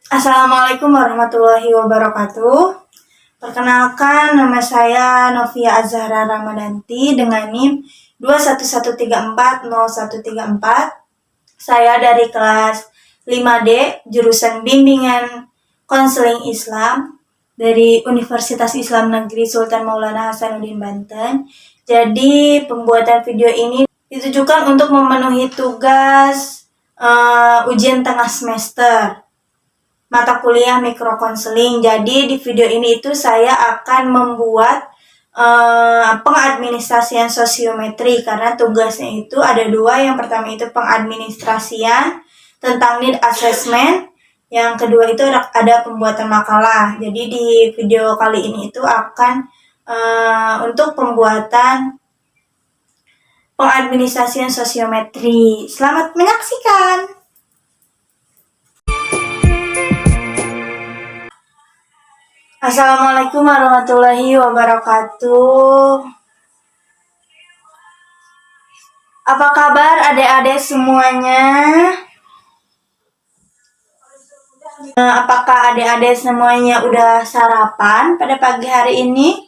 Assalamualaikum warahmatullahi wabarakatuh. Perkenalkan, nama saya Novia Azhara Ramadanti dengan NIM 211340134. Saya dari kelas 5D, jurusan Bimbingan Konseling Islam dari Universitas Islam Negeri Sultan Maulana Hasanuddin Banten. Jadi, pembuatan video ini ditujukan untuk memenuhi tugas ujian tengah semester mata kuliah mikrokonseling. Jadi di video ini itu saya akan membuat pengadministrasian sosiometri karena tugasnya itu ada dua. Yang pertama itu pengadministrasian tentang need assessment. Yang kedua itu ada pembuatan makalah. Jadi di video kali ini itu akan untuk pembuatan pengadministrasian sosiometri. Selamat menyaksikan. Assalamualaikum warahmatullahi wabarakatuh. Apa kabar adik-adik semuanya? Apakah adik-adik semuanya udah sarapan pada pagi hari ini?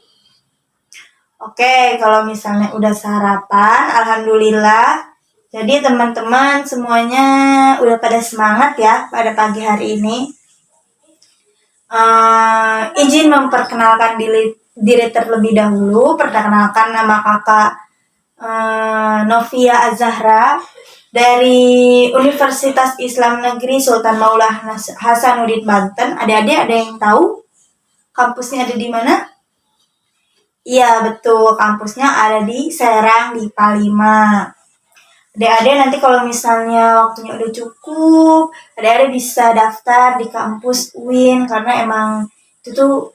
Oke, kalau misalnya udah sarapan, alhamdulillah. Jadi teman-teman semuanya udah pada semangat ya pada pagi hari ini. Izin memperkenalkan diri terlebih dahulu. Perkenalkan, nama kakak Novia Azhara dari Universitas Islam Negeri Sultan Maulana Hasanuddin Banten. Adik-adik ada yang tahu kampusnya ada di mana? Iya betul, kampusnya ada di Serang di Palima. Adik-adik nanti kalau misalnya waktunya udah cukup, adik-adik bisa daftar di kampus UIN karena emang itu tuh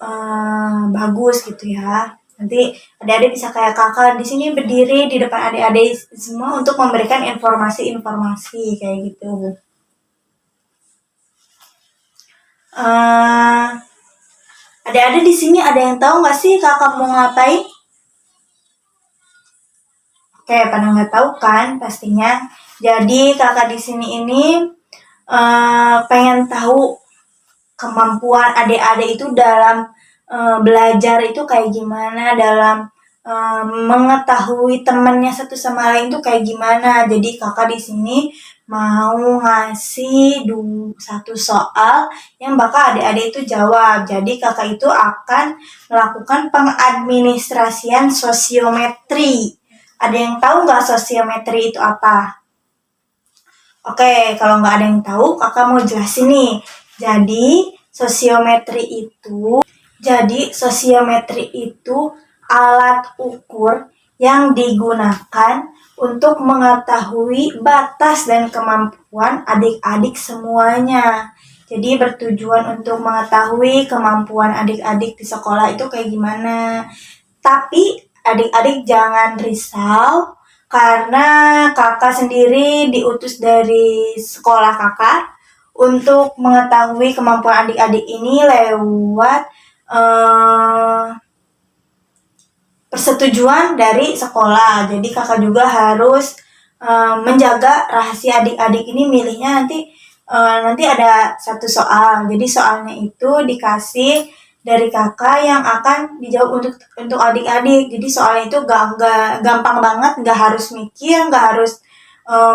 bagus gitu ya. Nanti adik-adik bisa kayak kakak di sini berdiri di depan adik-adik semua untuk memberikan informasi-informasi kayak gitu. Adik-adik di sini ada yang tahu nggak sih kakak mau ngapain? Oke, pada nggak tahu kan pastinya. Jadi kakak di sini ini pengen tahu kemampuan adik-adik itu dalam belajar itu kayak gimana, dalam mengetahui temannya satu sama lain itu kayak gimana. Jadi kakak di sini mau ngasih satu soal yang bakal adik-adik itu jawab. Jadi kakak itu akan melakukan pengadministrasian sosiometri. Ada yang tahu nggak sosiometri itu apa? Oke, kalau nggak ada yang tahu, kakak mau jelasin nih. Jadi sosiometri itu alat ukur yang digunakan untuk mengetahui batas dan kemampuan adik-adik semuanya. Jadi bertujuan untuk mengetahui kemampuan adik-adik di sekolah itu kayak gimana. Tapi adik-adik jangan risau karena kakak sendiri diutus dari sekolah kakak untuk mengetahui kemampuan adik-adik ini lewat persetujuan dari sekolah. Jadi kakak juga harus menjaga rahasia adik-adik ini. Milihnya nanti ada satu soal. Jadi soalnya itu dikasih dari kakak yang akan dijawab untuk adik-adik. Jadi soalnya itu gak gampang banget, gak harus mikir, gak harus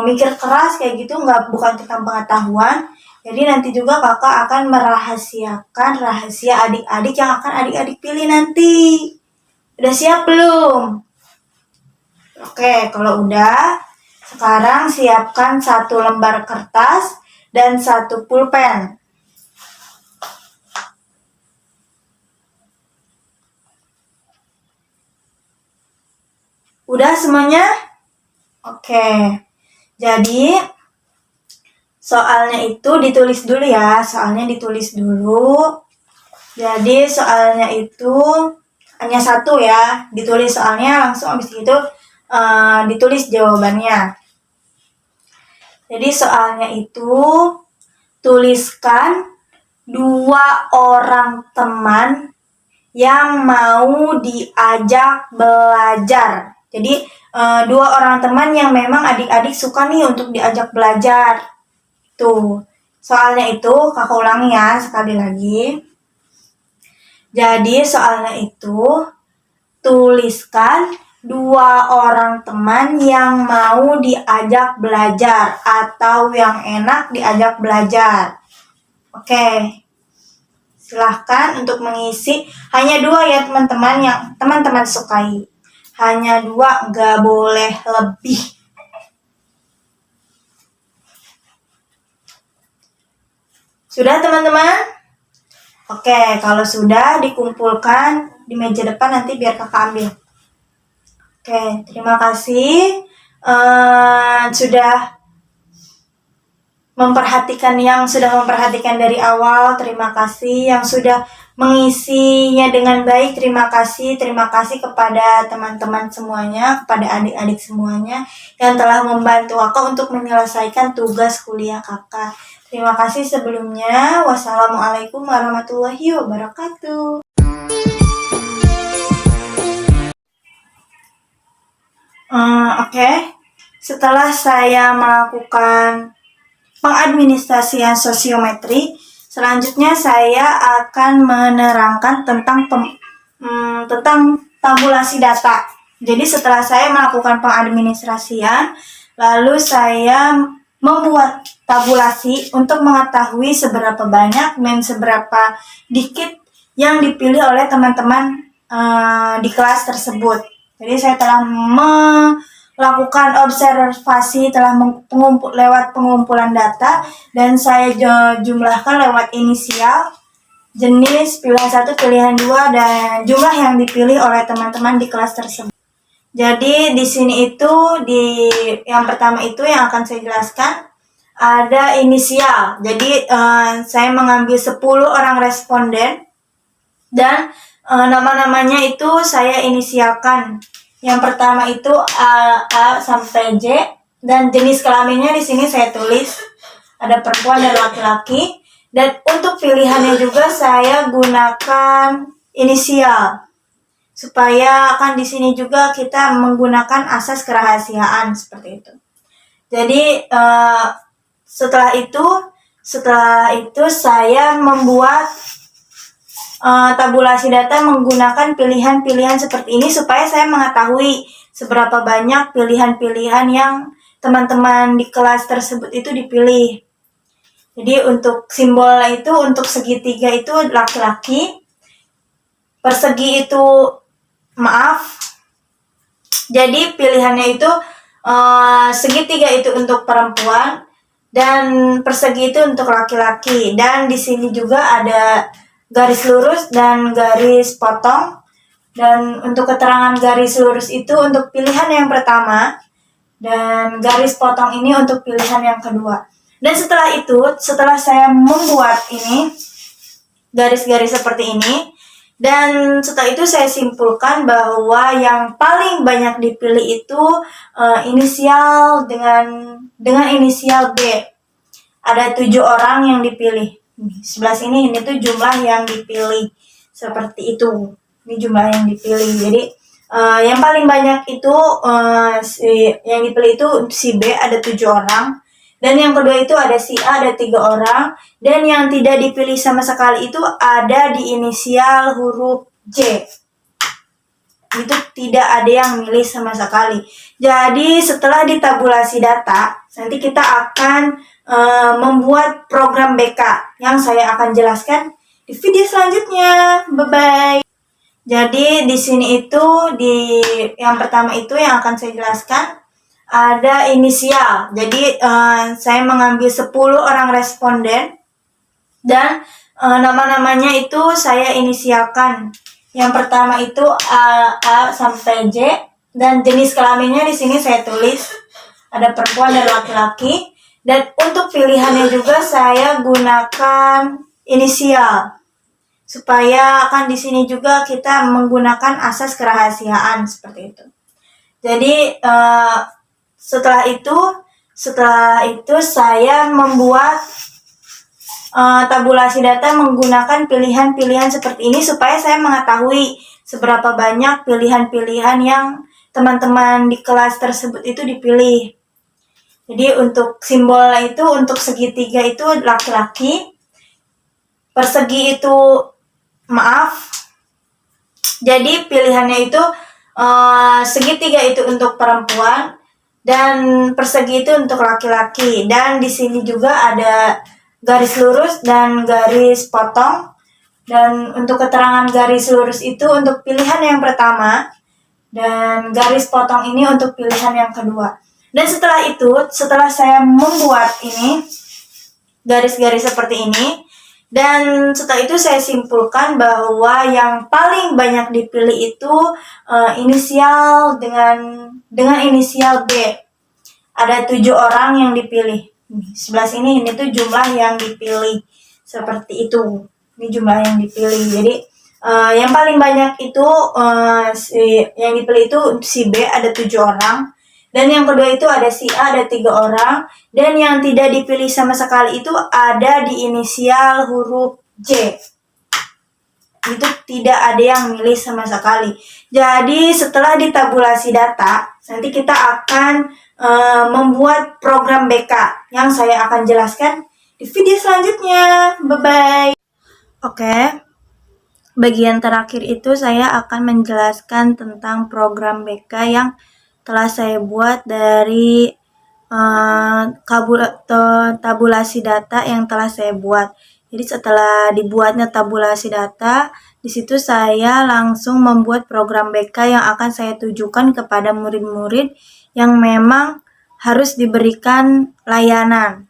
mikir keras kayak gitu, bukan tentang pengetahuan. Jadi nanti juga kakak akan merahasiakan rahasia adik-adik yang akan adik-adik pilih nanti. Udah siap belum? Oke, kalau udah, sekarang siapkan satu lembar kertas dan satu pulpen. Udah semuanya? Oke. Jadi soalnya itu ditulis dulu ya. Jadi soalnya itu hanya satu ya. Ditulis soalnya langsung habis itu ditulis jawabannya. Jadi soalnya itu tuliskan 2 orang teman yang mau diajak belajar. Jadi 2 orang teman yang memang adik-adik suka nih untuk diajak belajar. Tuh, soalnya itu kakak ulangi ya sekali lagi. Jadi soalnya itu tuliskan 2 orang teman yang mau diajak belajar atau yang enak diajak belajar. Oke. Silahkan untuk mengisi hanya 2 ya teman-teman yang teman-teman sukai. Hanya 2, nggak boleh lebih. Sudah teman-teman? Oke, kalau sudah dikumpulkan di meja depan nanti biar kakak ambil. Oke, terima kasih sudah memperhatikan dari awal. Terima kasih yang sudah mengisinya dengan baik. Terima kasih kepada teman-teman semuanya, kepada adik-adik semuanya yang telah membantu kakak untuk menyelesaikan tugas kuliah kakak. Terima kasih sebelumnya. Wassalamualaikum warahmatullahi wabarakatuh. Oke. Setelah saya melakukan pengadministrasian sosiometri, selanjutnya saya akan menerangkan tentang tabulasi data. Jadi setelah saya melakukan pengadministrasian, lalu saya membuat tabulasi untuk mengetahui seberapa banyak dan seberapa dikit yang dipilih oleh teman-teman di kelas tersebut. Jadi saya telah melakukan observasi, telah lewat pengumpulan data, dan saya jumlahkan lewat inisial, jenis, pilihan 1, pilihan 2, dan jumlah yang dipilih oleh teman-teman di kelas tersebut. Jadi di sini itu yang pertama itu yang akan saya jelaskan ada inisial. Jadi saya mengambil 10 orang responden dan nama-namanya itu saya inisialkan. Yang pertama itu A sampai J, dan jenis kelaminnya di sini saya tulis ada perempuan dan laki-laki. Dan untuk pilihannya juga saya gunakan inisial, supaya kan di sini juga kita menggunakan asas kerahasiaan seperti itu. Jadi setelah itu saya membuat tabulasi data menggunakan pilihan-pilihan seperti ini supaya saya mengetahui seberapa banyak pilihan-pilihan yang teman-teman di kelas tersebut itu dipilih. Jadi untuk simbol itu, untuk segitiga itu laki-laki, persegi itu jadi pilihannya itu segitiga itu untuk perempuan dan persegi itu untuk laki-laki. Dan di sini juga ada garis lurus dan garis potong. Dan untuk keterangan garis lurus itu untuk pilihan yang pertama, dan garis potong ini untuk pilihan yang kedua. Dan setelah saya membuat ini garis-garis seperti ini, dan setelah itu saya simpulkan bahwa yang paling banyak dipilih itu inisial dengan inisial B. Ada 7 orang yang dipilih. Sebelah sini ini tuh jumlah yang dipilih seperti itu. Ini jumlah yang dipilih. Jadi yang paling banyak itu yang dipilih itu si B, ada 7 orang. Dan yang kedua itu ada si A, ada 3 orang. Dan yang tidak dipilih sama sekali itu ada di inisial huruf J. Itu tidak ada yang milih sama sekali. Jadi setelah ditabulasi data, nanti kita akan membuat program BK yang saya akan jelaskan di video selanjutnya. Bye-bye. Jadi di sini itu yang pertama itu yang akan saya jelaskan ada inisial. Jadi saya mengambil 10 orang responden dan nama-namanya itu saya inisialkan. Yang pertama itu A sampai J, dan jenis kelaminnya di sini saya tulis ada perempuan dan laki-laki. Dan untuk pilihannya juga saya gunakan inisial, supaya kan di sini juga kita menggunakan asas kerahasiaan seperti itu. Jadi setelah itu saya membuat tabulasi data menggunakan pilihan-pilihan seperti ini supaya saya mengetahui seberapa banyak pilihan-pilihan yang teman-teman di kelas tersebut itu dipilih. Jadi untuk simbolnya itu untuk segitiga itu laki-laki, persegi itu maaf. Jadi pilihannya itu segitiga itu untuk perempuan dan persegi itu untuk laki-laki. Dan di sini juga ada garis lurus dan garis potong. Dan untuk keterangan garis lurus itu untuk pilihan yang pertama dan garis potong ini untuk pilihan yang kedua. Dan setelah itu, setelah saya membuat ini garis-garis seperti ini, dan setelah itu saya simpulkan bahwa yang paling banyak dipilih itu inisial dengan inisial B. Ada 7 orang yang dipilih. Sebelah sini ini tuh jumlah yang dipilih seperti itu. Ini jumlah yang dipilih. Jadi yang paling banyak itu yang dipilih itu si B ada 7 orang. Dan yang kedua itu ada si A ada 3 orang. Dan yang tidak dipilih sama sekali itu ada di inisial huruf J. Itu tidak ada yang milih sama sekali. Jadi setelah ditabulasi data, nanti kita akan membuat program BK yang saya akan jelaskan di video selanjutnya. Bye-bye. Oke. Bagian terakhir itu saya akan menjelaskan tentang program BK yang telah saya buat dari tabulasi data yang telah saya buat. Jadi setelah dibuatnya tabulasi data, di situ saya langsung membuat program BK yang akan saya tujukan kepada murid-murid yang memang harus diberikan layanan.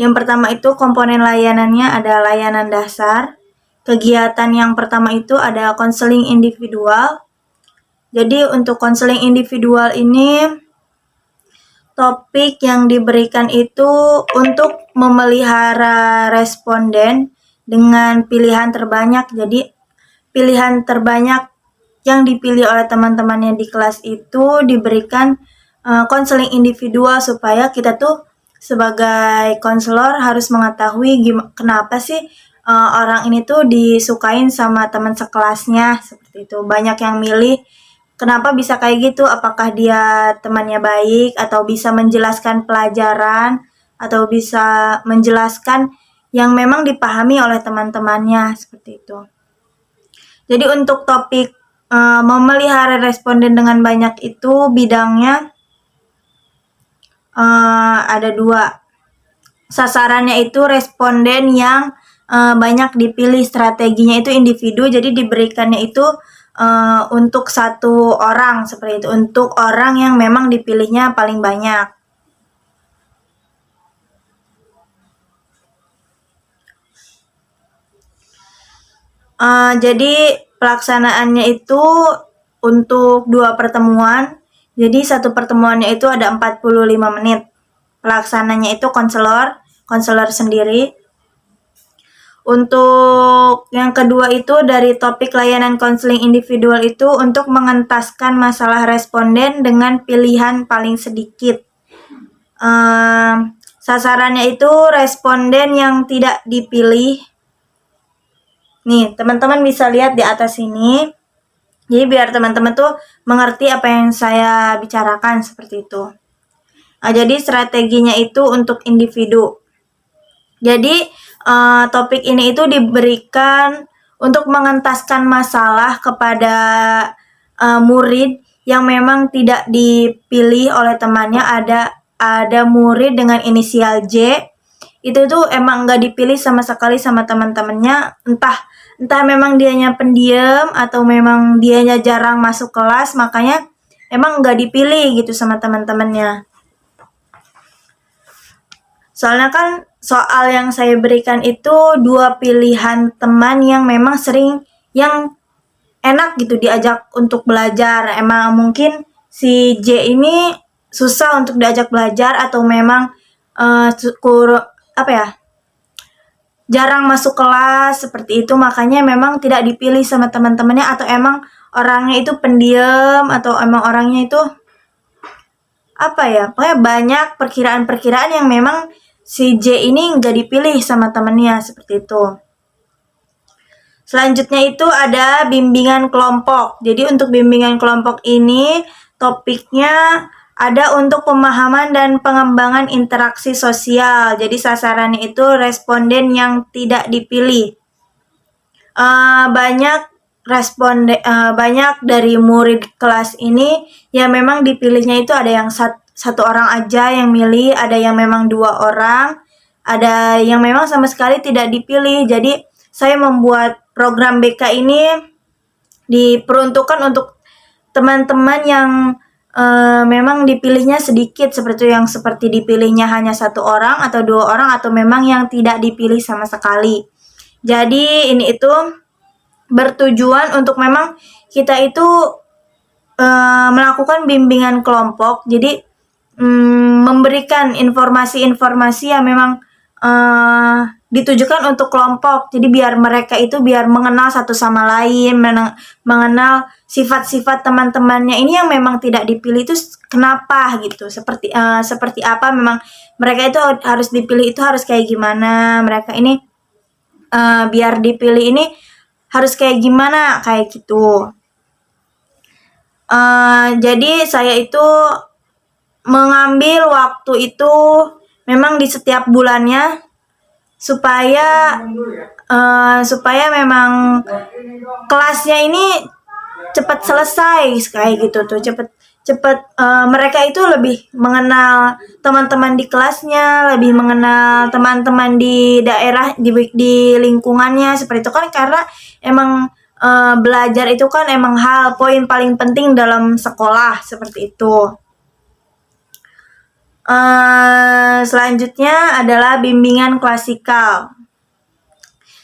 Yang pertama itu komponen layanannya ada layanan dasar. Kegiatan yang pertama itu ada konseling individual. Jadi untuk konseling individual ini topik yang diberikan itu untuk memelihara responden dengan pilihan terbanyak. Jadi pilihan terbanyak yang dipilih oleh teman-temannya di kelas itu diberikan konseling individual supaya kita tuh sebagai konselor harus mengetahui kenapa sih orang ini tuh disukain sama teman sekelasnya seperti itu. Banyak yang milih kenapa bisa kayak gitu, apakah dia temannya baik atau bisa menjelaskan pelajaran atau bisa menjelaskan yang memang dipahami oleh teman-temannya seperti itu. Jadi untuk topik memelihara responden dengan banyak itu bidangnya ada 2. Sasarannya itu responden yang banyak dipilih, strateginya itu individu, jadi diberikannya itu untuk 1 orang seperti itu, untuk orang yang memang dipilihnya paling banyak. Jadi pelaksanaannya itu untuk 2 pertemuan. Jadi 1 pertemuannya itu ada 45 menit. Pelaksananya itu konselor sendiri. Untuk yang kedua itu dari topik layanan konseling individual itu untuk mengentaskan masalah responden dengan pilihan paling sedikit. Sasarannya itu responden yang tidak dipilih. Nih, teman-teman bisa lihat di atas ini. Jadi biar teman-teman tuh mengerti apa yang saya bicarakan seperti itu. Jadi strateginya itu untuk individu. Jadi topik ini itu diberikan untuk mengentaskan masalah kepada murid yang memang tidak dipilih oleh temannya. Ada murid dengan inisial J, itu tuh emang nggak dipilih sama sekali sama teman-temannya, entah memang dianya pendiam atau memang dianya jarang masuk kelas, makanya emang nggak dipilih gitu sama teman-temannya. Soalnya kan soal yang saya berikan itu 2 pilihan teman yang memang sering, yang enak gitu diajak untuk belajar. Emang mungkin si J ini susah untuk diajak belajar atau memang jarang masuk kelas seperti itu, makanya memang tidak dipilih sama teman-temannya, atau emang orangnya itu pendiam atau emang orangnya itu pokoknya banyak perkiraan-perkiraan yang memang si J ini nggak dipilih sama temennya seperti itu. Selanjutnya itu ada bimbingan kelompok. Jadi untuk bimbingan kelompok ini topiknya ada untuk pemahaman dan pengembangan interaksi sosial. Jadi sasarannya itu responden yang tidak dipilih. Banyak dari murid kelas ini yang memang dipilihnya itu ada yang satu orang aja yang milih, ada yang memang 2 orang, ada yang memang sama sekali tidak dipilih. Jadi saya membuat program BK ini diperuntukkan untuk teman-teman yang memang dipilihnya sedikit, seperti dipilihnya hanya 1 orang atau 2 orang, atau memang yang tidak dipilih sama sekali. Jadi ini itu bertujuan untuk memang kita itu melakukan bimbingan kelompok. Jadi memberikan informasi-informasi yang memang ditujukan untuk kelompok. Jadi biar mereka itu mengenal satu sama lain, mengenal sifat-sifat teman-temannya ini yang memang tidak dipilih itu kenapa gitu. Seperti apa memang mereka itu harus dipilih, itu harus kayak gimana. Mereka ini biar dipilih ini harus kayak gimana, kayak gitu. Jadi saya itu mengambil waktu itu memang di setiap bulannya supaya memang kelasnya ini cepat selesai kayak gitu tuh, cepat mereka itu lebih mengenal teman-teman di kelasnya, lebih mengenal teman-teman di daerah, di lingkungannya, seperti itu kan. Karena emang belajar itu kan emang poin paling penting dalam sekolah, seperti itu. Selanjutnya adalah bimbingan klasikal.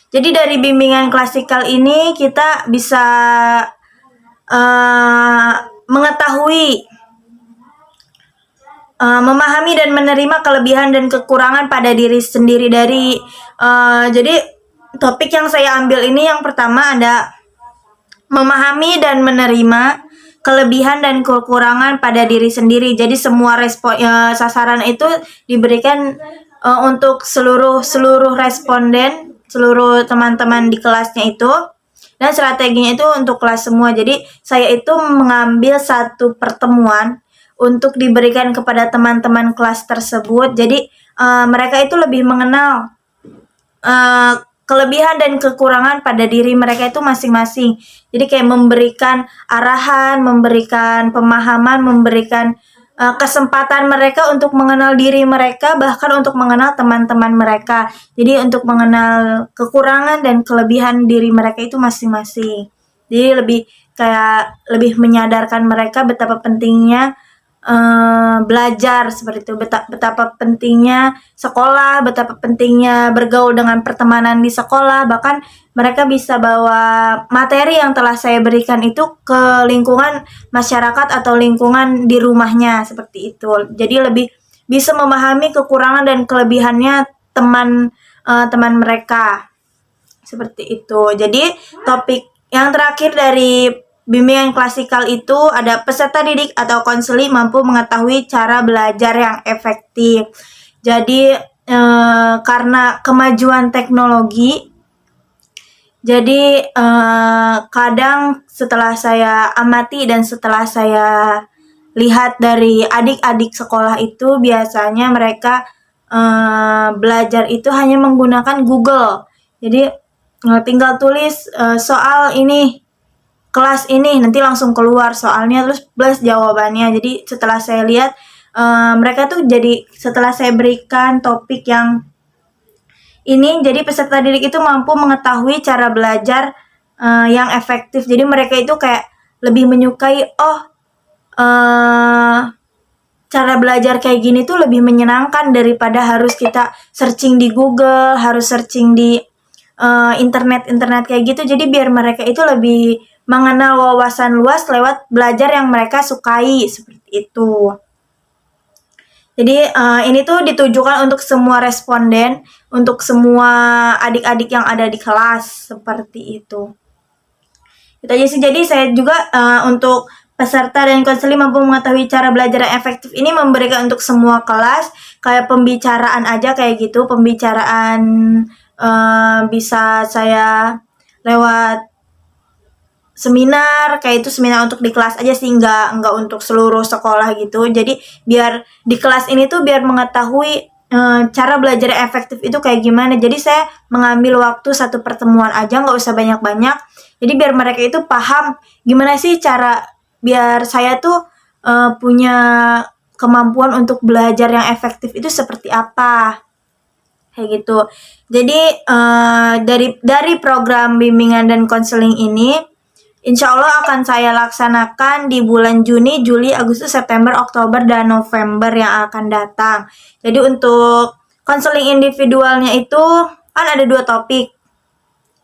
Jadi dari bimbingan klasikal ini kita bisa mengetahui, memahami dan menerima kelebihan dan kekurangan pada diri sendiri. Jadi topik yang saya ambil ini yang pertama ada memahami dan menerima kelebihan dan kekurangan pada diri sendiri. Jadi semua sasaran itu diberikan untuk seluruh responden, seluruh teman-teman di kelasnya itu, dan strateginya itu untuk kelas semua. Jadi saya itu mengambil satu pertemuan untuk diberikan kepada teman-teman kelas tersebut. Jadi mereka itu lebih mengenal kelebihan dan kekurangan pada diri mereka itu masing-masing. Jadi kayak memberikan arahan, memberikan pemahaman, memberikan kesempatan mereka untuk mengenal diri mereka, bahkan untuk mengenal teman-teman mereka. Jadi untuk mengenal kekurangan dan kelebihan diri mereka itu masing-masing. Jadi lebih menyadarkan mereka betapa pentingnya belajar, seperti itu, betapa pentingnya sekolah, betapa pentingnya bergaul dengan pertemanan di sekolah. Bahkan mereka bisa bawa materi yang telah saya berikan itu ke lingkungan masyarakat atau lingkungan di rumahnya, seperti itu. Jadi lebih bisa memahami kekurangan dan kelebihannya teman mereka, seperti itu. Jadi topik yang terakhir dari bimbingan klasikal itu ada peserta didik atau konseli mampu mengetahui cara belajar yang efektif. Jadi karena kemajuan teknologi, jadi kadang setelah saya amati dan setelah saya lihat dari adik-adik sekolah itu, biasanya mereka belajar itu hanya menggunakan Google. Jadi tinggal tulis soal ini, kelas ini, nanti langsung keluar soalnya, terus jawabannya. Jadi setelah saya lihat mereka tuh, jadi setelah saya berikan topik yang ini, jadi peserta didik itu mampu mengetahui cara belajar yang efektif. Jadi mereka itu kayak lebih menyukai, cara belajar kayak gini tuh lebih menyenangkan daripada harus kita searching di Google, harus searching di internet kayak gitu. Jadi biar mereka itu lebih mengenal wawasan luas lewat belajar yang mereka sukai, seperti itu. Jadi ini tuh ditujukan untuk semua responden, untuk semua adik-adik yang ada di kelas, seperti itu. Itu aja sih. Jadi saya juga untuk peserta dan konseli mampu mengetahui cara belajar yang efektif ini memberikan untuk semua kelas, kayak pembicaraan aja kayak gitu. Pembicaraan bisa saya lewat seminar kayak itu, seminar untuk di kelas aja sih, nggak untuk seluruh sekolah gitu. Jadi biar di kelas ini tuh biar mengetahui cara belajar yang efektif itu kayak gimana. Jadi saya mengambil waktu satu pertemuan aja, nggak usah banyak-banyak. Jadi biar mereka itu paham gimana sih cara biar saya tuh punya kemampuan untuk belajar yang efektif itu seperti apa. Kayak gitu. Jadi dari program bimbingan dan konseling ini, insya Allah akan saya laksanakan di bulan Juni, Juli, Agustus, September, Oktober, dan November yang akan datang. Jadi untuk konseling individualnya itu kan ada 2 topik.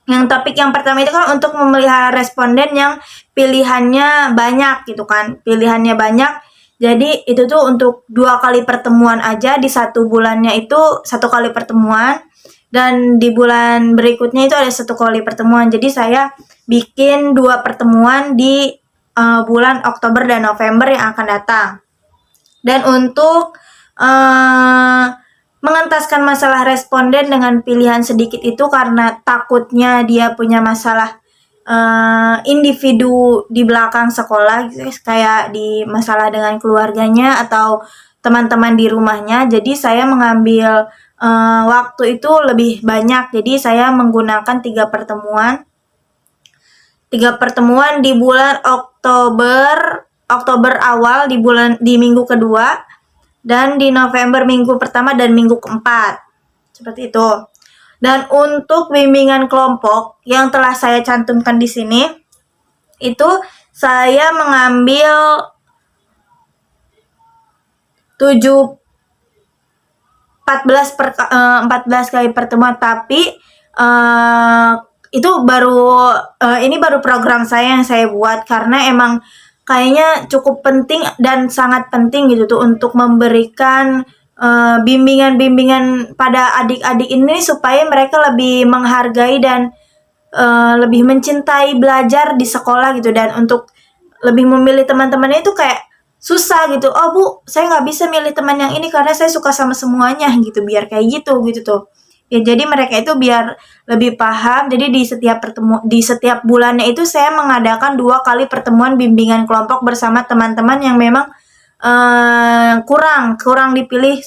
Yang topik yang pertama itu kan untuk memelihara responden yang pilihannya banyak gitu kan. Pilihannya banyak. Jadi itu tuh untuk 2 kali pertemuan aja, di 1 bulannya itu 1 kali pertemuan. Dan di bulan berikutnya itu ada 1 kali pertemuan. Jadi saya bikin 2 pertemuan di bulan Oktober dan November yang akan datang. Dan untuk mengentaskan masalah responden dengan pilihan sedikit itu karena takutnya dia punya masalah individu di belakang sekolah, kayak di masalah dengan keluarganya atau teman-teman di rumahnya. Jadi saya mengambil waktu itu lebih banyak. Jadi saya menggunakan 3 pertemuan. 3 pertemuan di bulan Oktober awal, di minggu kedua, dan di November minggu pertama dan minggu keempat. Seperti itu. Dan untuk bimbingan kelompok yang telah saya cantumkan di sini, itu saya mengambil 14 kali pertemuan, tapi itu ini baru program saya yang saya buat karena emang kayaknya cukup penting dan sangat penting gitu tuh untuk memberikan bimbingan-bimbingan pada adik-adik ini supaya mereka lebih menghargai dan lebih mencintai belajar di sekolah gitu, dan untuk lebih memilih teman-temannya itu kayak susah gitu. Oh Bu, saya nggak bisa milih teman yang ini karena saya suka sama semuanya gitu, biar kayak gitu tuh. Ya jadi mereka itu biar lebih paham. Jadi di setiap bulannya itu saya mengadakan 2 kali pertemuan bimbingan kelompok bersama teman-teman yang memang kurang dipilih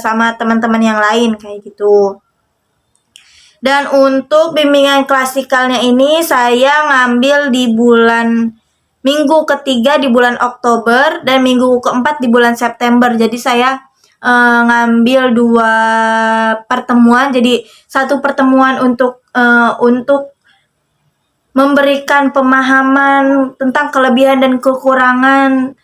sama teman-teman yang lain kayak gitu. Dan untuk bimbingan klasikalnya ini saya ngambil di minggu ketiga di bulan Oktober dan minggu keempat di bulan September. Jadi saya ngambil 2 pertemuan. Jadi 1 pertemuan untuk memberikan pemahaman tentang kelebihan dan kekurangan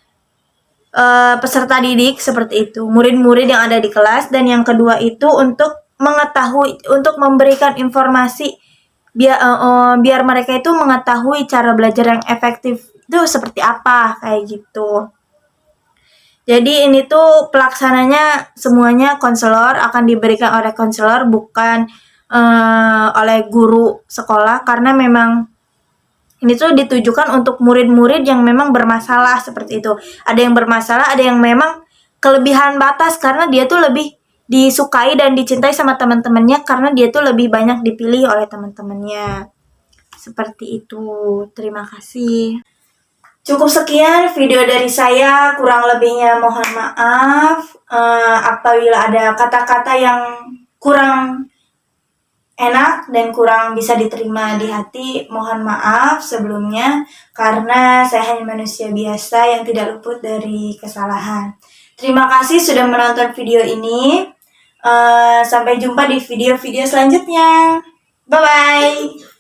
peserta didik seperti itu, murid-murid yang ada di kelas. Dan yang kedua itu untuk memberikan informasi biar mereka itu mengetahui cara belajar yang efektif itu seperti apa kayak gitu. Jadi ini tuh pelaksananya semuanya konselor, akan diberikan oleh konselor, bukan oleh guru sekolah, karena memang ini tuh ditujukan untuk murid-murid yang memang bermasalah seperti itu. Ada yang bermasalah, ada yang memang kelebihan batas karena dia tuh lebih disukai dan dicintai sama teman-temannya karena dia tuh lebih banyak dipilih oleh teman-temannya. Seperti itu. Terima kasih. Cukup sekian video dari saya, kurang lebihnya mohon maaf. Apabila ada kata-kata yang kurang enak dan kurang bisa diterima di hati, mohon maaf sebelumnya karena saya hanya manusia biasa yang tidak luput dari kesalahan. Terima kasih sudah menonton video ini. Sampai jumpa di video-video selanjutnya. Bye-bye.